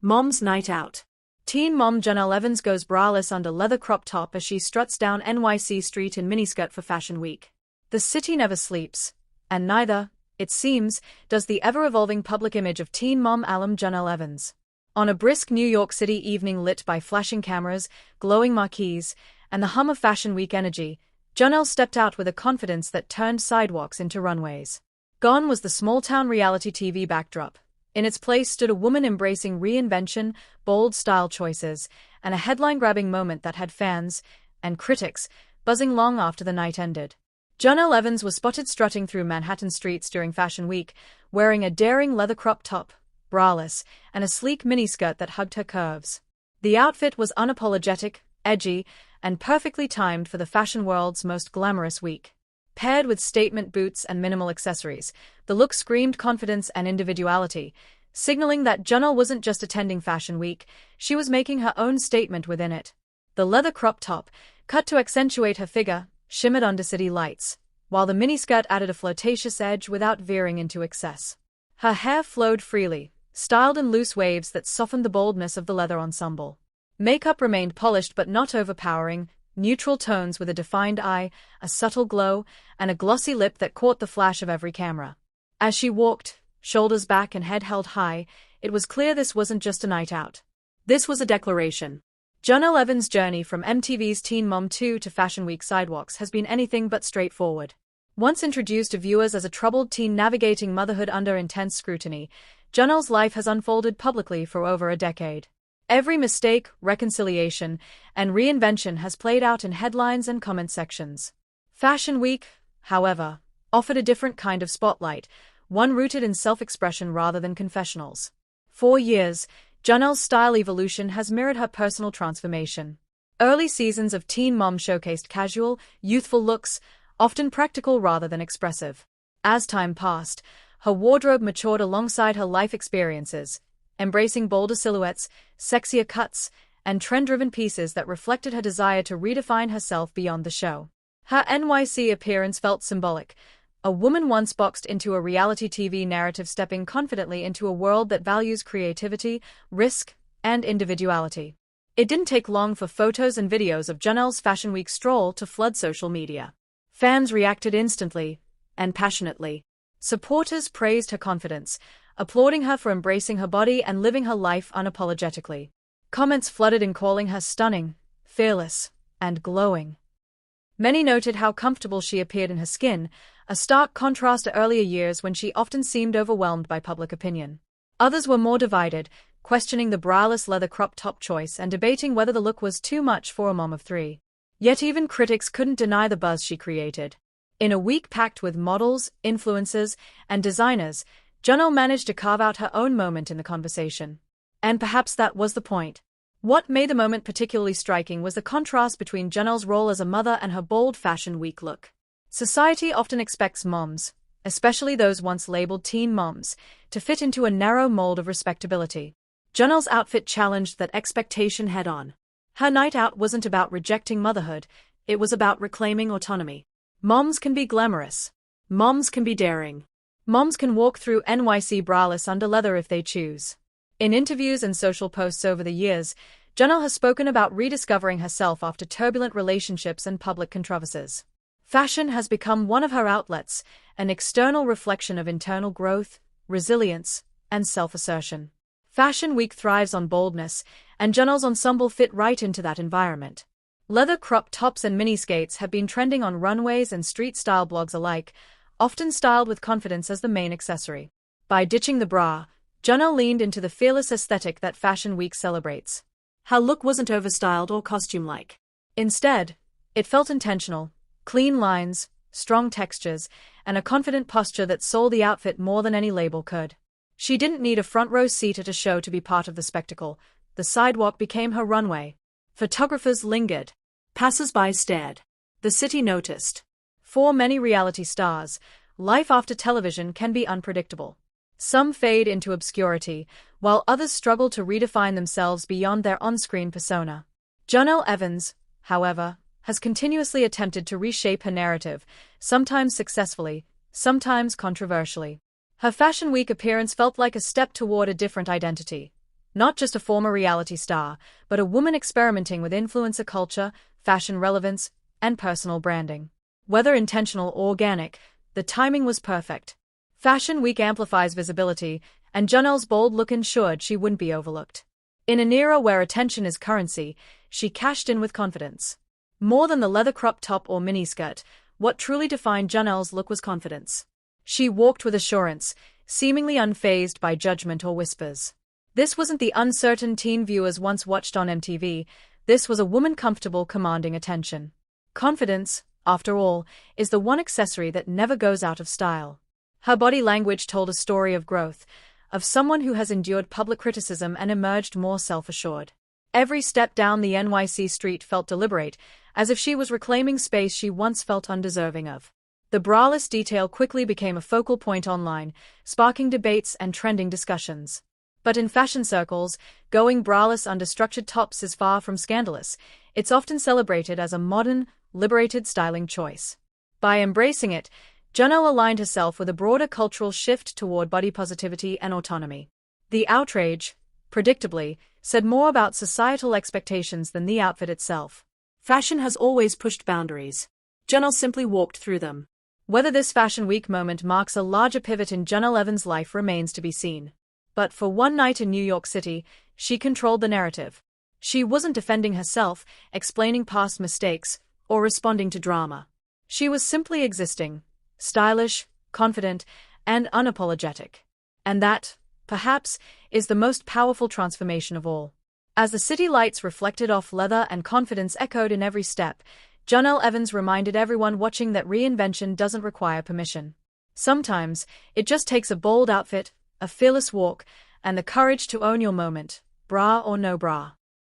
Mom's Night Out. Teen mom Jenelle Evans goes braless under leather crop top as she struts down NYC street in miniskirt for Fashion Week. The city never sleeps, and neither, it seems, does the ever-evolving public image of teen mom alum Jenelle Evans. On a brisk New York City evening lit by flashing cameras, glowing marquees, and the hum of Fashion Week energy, Jenelle stepped out with a confidence that turned sidewalks into runways. Gone was the small-town reality TV backdrop. In its place stood a woman embracing reinvention, bold style choices, and a headline-grabbing moment that had fans, and critics, buzzing long after the night ended. Jenelle Evans was spotted strutting through Manhattan streets during Fashion Week, wearing a daring leather crop top, braless, and a sleek miniskirt that hugged her curves. The outfit was unapologetic, edgy, and perfectly timed for the fashion world's most glamorous week. Paired with statement boots and minimal accessories, the look screamed confidence and individuality, signaling that Jenelle wasn't just attending Fashion Week, she was making her own statement within it. The leather crop top, cut to accentuate her figure, shimmered under city lights, while the miniskirt added a flirtatious edge without veering into excess. Her hair flowed freely, styled in loose waves that softened the boldness of the leather ensemble. Makeup remained polished but not overpowering, neutral tones with a defined eye, a subtle glow, and a glossy lip that caught the flash of every camera. As she walked, shoulders back and head held high, it was clear this wasn't just a night out. This was a declaration. Jenelle Evans' journey from MTV's Teen Mom 2 to Fashion Week sidewalks has been anything but straightforward. Once introduced to viewers as a troubled teen navigating motherhood under intense scrutiny, Jenelle's life has unfolded publicly for over a decade. Every mistake, reconciliation, and reinvention has played out in headlines and comment sections. Fashion Week, however, offered a different kind of spotlight, one rooted in self-expression rather than confessionals. For years, Jenelle's style evolution has mirrored her personal transformation. Early seasons of Teen Mom showcased casual, youthful looks, often practical rather than expressive. As time passed, her wardrobe matured alongside her life experiences, embracing bolder silhouettes, sexier cuts, and trend-driven pieces that reflected her desire to redefine herself beyond the show. Her NYC appearance felt symbolic, a woman once boxed into a reality TV narrative stepping confidently into a world that values creativity, risk, and individuality. It didn't take long for photos and videos of Jenelle's Fashion Week stroll to flood social media. Fans reacted instantly and passionately. Supporters praised her confidence, applauding her for embracing her body and living her life unapologetically. Comments flooded in calling her stunning, fearless, and glowing. Many noted how comfortable she appeared in her skin, a stark contrast to earlier years when she often seemed overwhelmed by public opinion. Others were more divided, questioning the braless leather crop top choice and debating whether the look was too much for a mom of three. Yet even critics couldn't deny the buzz she created. In a week packed with models, influencers, and designers, Jenelle managed to carve out her own moment in the conversation. And perhaps that was the point. What made the moment particularly striking was the contrast between Jenelle's role as a mother and her bold Fashion Week look. Society often expects moms, especially those once labeled teen moms, to fit into a narrow mold of respectability. Jenelle's outfit challenged that expectation head-on. Her night out wasn't about rejecting motherhood, it was about reclaiming autonomy. Moms can be glamorous. Moms can be daring. Moms can walk through NYC braless under leather if they choose. In interviews and social posts over the years, Jenelle has spoken about rediscovering herself after turbulent relationships and public controversies. Fashion has become one of her outlets, an external reflection of internal growth, resilience, and self-assertion. Fashion Week thrives on boldness, and Jenelle's ensemble fit right into that environment. Leather crop tops and miniskirts have been trending on runways and street-style blogs alike, often styled with confidence as the main accessory. By ditching the bra, Jenelle leaned into the fearless aesthetic that Fashion Week celebrates. Her look wasn't overstyled or costume-like. Instead, it felt intentional, clean lines, strong textures, and a confident posture that sold the outfit more than any label could. She didn't need a front-row seat at a show to be part of the spectacle. The sidewalk became her runway. Photographers lingered. Passers-by stared. The city noticed. For many reality stars, life after television can be unpredictable. Some fade into obscurity, while others struggle to redefine themselves beyond their on-screen persona. Jenelle Evans, however, has continuously attempted to reshape her narrative, sometimes successfully, sometimes controversially. Her Fashion Week appearance felt like a step toward a different identity, Not just a former reality star, but a woman experimenting with influencer culture, fashion relevance, and personal branding. Whether intentional or organic, the timing was perfect. Fashion Week amplifies visibility, and Jenelle's bold look ensured she wouldn't be overlooked. In an era where attention is currency, she cashed in with confidence. More than the leather crop top or miniskirt, what truly defined Jenelle's look was confidence. She walked with assurance, seemingly unfazed by judgment or whispers. This wasn't the uncertain teen viewers once watched on MTV, this was a woman comfortable commanding attention. Confidence, after all, is the one accessory that never goes out of style. Her body language told a story of growth, of someone who has endured public criticism and emerged more self-assured. Every step down the NYC street felt deliberate, as if she was reclaiming space she once felt undeserving of. The braless detail quickly became a focal point online, sparking debates and trending discussions. But in fashion circles, going braless under structured tops is far from scandalous. It's often celebrated as a modern, liberated styling choice. By embracing it, Jenelle aligned herself with a broader cultural shift toward body positivity and autonomy. The outrage, predictably, said more about societal expectations than the outfit itself. Fashion has always pushed boundaries. Jenelle simply walked through them. Whether this Fashion Week moment marks a larger pivot in Jenelle Evans' life remains to be seen. But for one night in New York City, she controlled the narrative. She wasn't defending herself, explaining past mistakes, or responding to drama. She was simply existing, stylish, confident, and unapologetic. And that, perhaps, is the most powerful transformation of all. As the city lights reflected off leather and confidence echoed in every step, Jenelle Evans reminded everyone watching that reinvention doesn't require permission. Sometimes, it just takes a bold outfit, a fearless walk, and the courage to own your moment, bra or no bra.